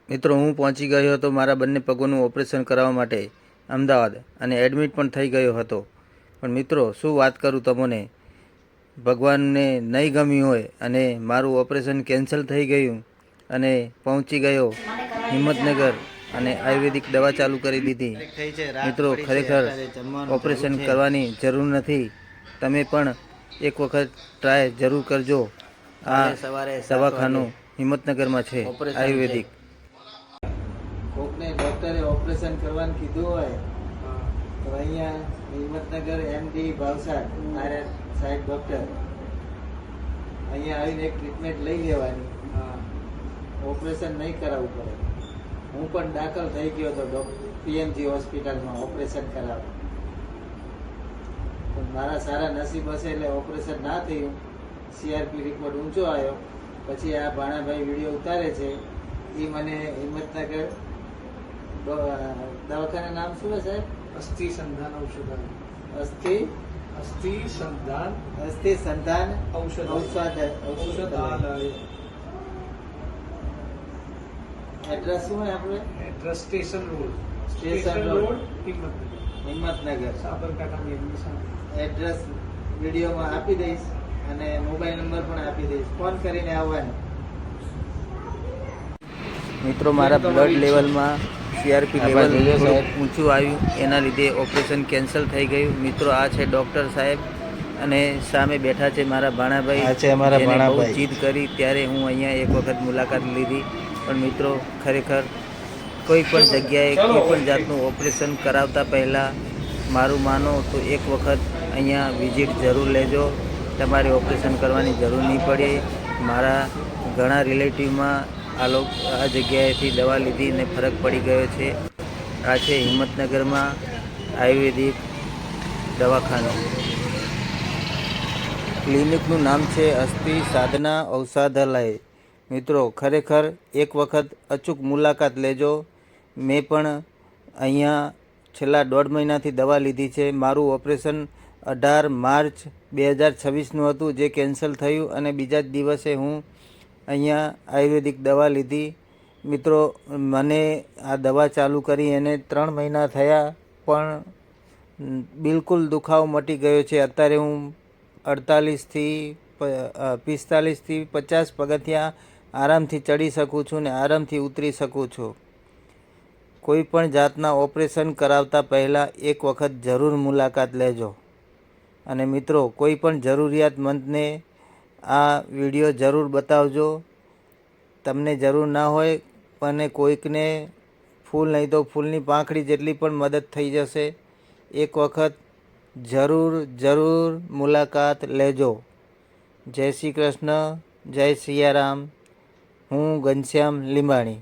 મિત્રો હું પહોંચી ગયો હતો મારા બંને પગોનું ઓપરેશન કરાવવા માટે અમદાવાદ અને એડમિટ પણ થઈ ગયો હતો. પણ મિત્રો શું વાત કરું તમને, ભગવાનને નહીં ગમ્યું હોય અને મારું ઓપરેશન કેન્સલ થઈ ગયું અને પહોંચી ગયો હિંમતનગર અને આયુર્વેદિક દવા ચાલુ કરી દીધી. મિત્રો ખરેખર ઓપરેશન કરવાની જરૂર નથી. તમે પણ એક વખત ટ્રાય જરૂર કરજો. આ દવાખાનું હિંમતનગરમાં છે આયુર્વેદિક. કોકને ડોક્ટરે ઓપરેશન કરવાનું કીધું હોય તો અહીંયા હિંમતનગર એમડી ભાવસાર સાહેબ ડોક્ટર અહીંયા આવીને એક ટ્રીટમેન્ટ લઈ લેવાની, ઓપરેશન નહીં કરાવવું પડે. હું પણ દાખલ થઈ ગયો હતો પીએમજી હોસ્પિટલમાં ઓપરેશન કરાવવા, પણ મારા સારા નસીબ હશે એટલે ઓપરેશન ના થયું. સીઆરપી રિપોર્ટ ઊંચો આવ્યો. પછી આ ભાણાભાઈ વિડીયો ઉતારે છે, એ મને હિંમતનગર દવાખાના નામ શું છે સાહેબ? અસ્થિ સંધાન ઔષધાલય. અસ્થિ સંધાન ઔષધાલય. એડ્રેસ શું હોય આપણે? એડ્રેસ સ્ટેશન રોડ હિંમતનગર સાબરકાંઠાની એડમિશન. એડ્રેસ વિડીયોમાં આપી દઈશ અને મોબાઈલ નંબર પણ આપી દઈશ, ફોન કરીને આવવાનું. મિત્રો મારા બ્લડ લેવલમાં સીઆરપી લેવલ ઊંચું આવ્યું, એના લીધે ઓપરેશન કેન્સલ થઈ ગયું. મિત્રો આ છે ડૉક્ટર સાહેબ અને સામે બેઠા છે મારા ભાણાભાઈ. જેને બહુ જીદ કરી ત્યારે હું અહીંયા એક વખત મુલાકાત લીધી. પણ મિત્રો ખરેખર કોઈ પણ જગ્યાએ કોઈ પણ જાતનું ઓપરેશન કરાવતા પહેલાં મારું માનો તો એક વખત અહીંયા વિઝિટ જરૂર લેજો. તમારે ઓપરેશન કરવાની જરૂર નહીં પડે. મારા ઘણા રિલેટિવમાં આ જગ્યાએથી દવા લીધી ને ફરક પડી ગયો છે. આ છે હિંમતનગરમાં આયુર્વેદિક દવાખાનું. ક્લિનિકનું નામ છે અસ્થિ સાધના ઔષધાલય. મિત્રો ખરેખર એક વખત અચૂક મુલાકાત લેજો. મેં પણ અહીંયા છેલ્લા 1.5 મહિનાથી દવા લીધી છે. મારું ઓપરેશન 18 માર્ચ 2026નું હતું, જે કેન્સલ થયું અને બીજા જ દિવસે હું અહીંયા આયુર્વેદિક દવા લીધી. મિત્રો મને આ દવા ચાલુ કરી એને 3 મહિના થયા, પણ બિલકુલ દુખાવો મટી ગયો છે. અત્યારે હું 45થી 50 પગથિયાં આરામથી ચડી શકું છું ને આરામથી ઉતરી શકું છું. કોઈ પણ જાતના ઓપરેશન કરાવતા પહેલાં એક વખત જરૂર મુલાકાત લેજો. અને મિત્રો કોઈ પણ જરૂરિયાતમંદને આ વિડીયો જરૂર બતાવજો. તમને જરૂર ના હોય પણ કોઈકને ફૂલ નહીં તો ફૂલની પાંખડી જેટલી પણ મદદ થઈ જશે. એક વખત જરૂર મુલાકાત લેજો. જય શ્રી કૃષ્ણ, જય સિયારામ. હું ઘનશ્યામ લીંબાણી.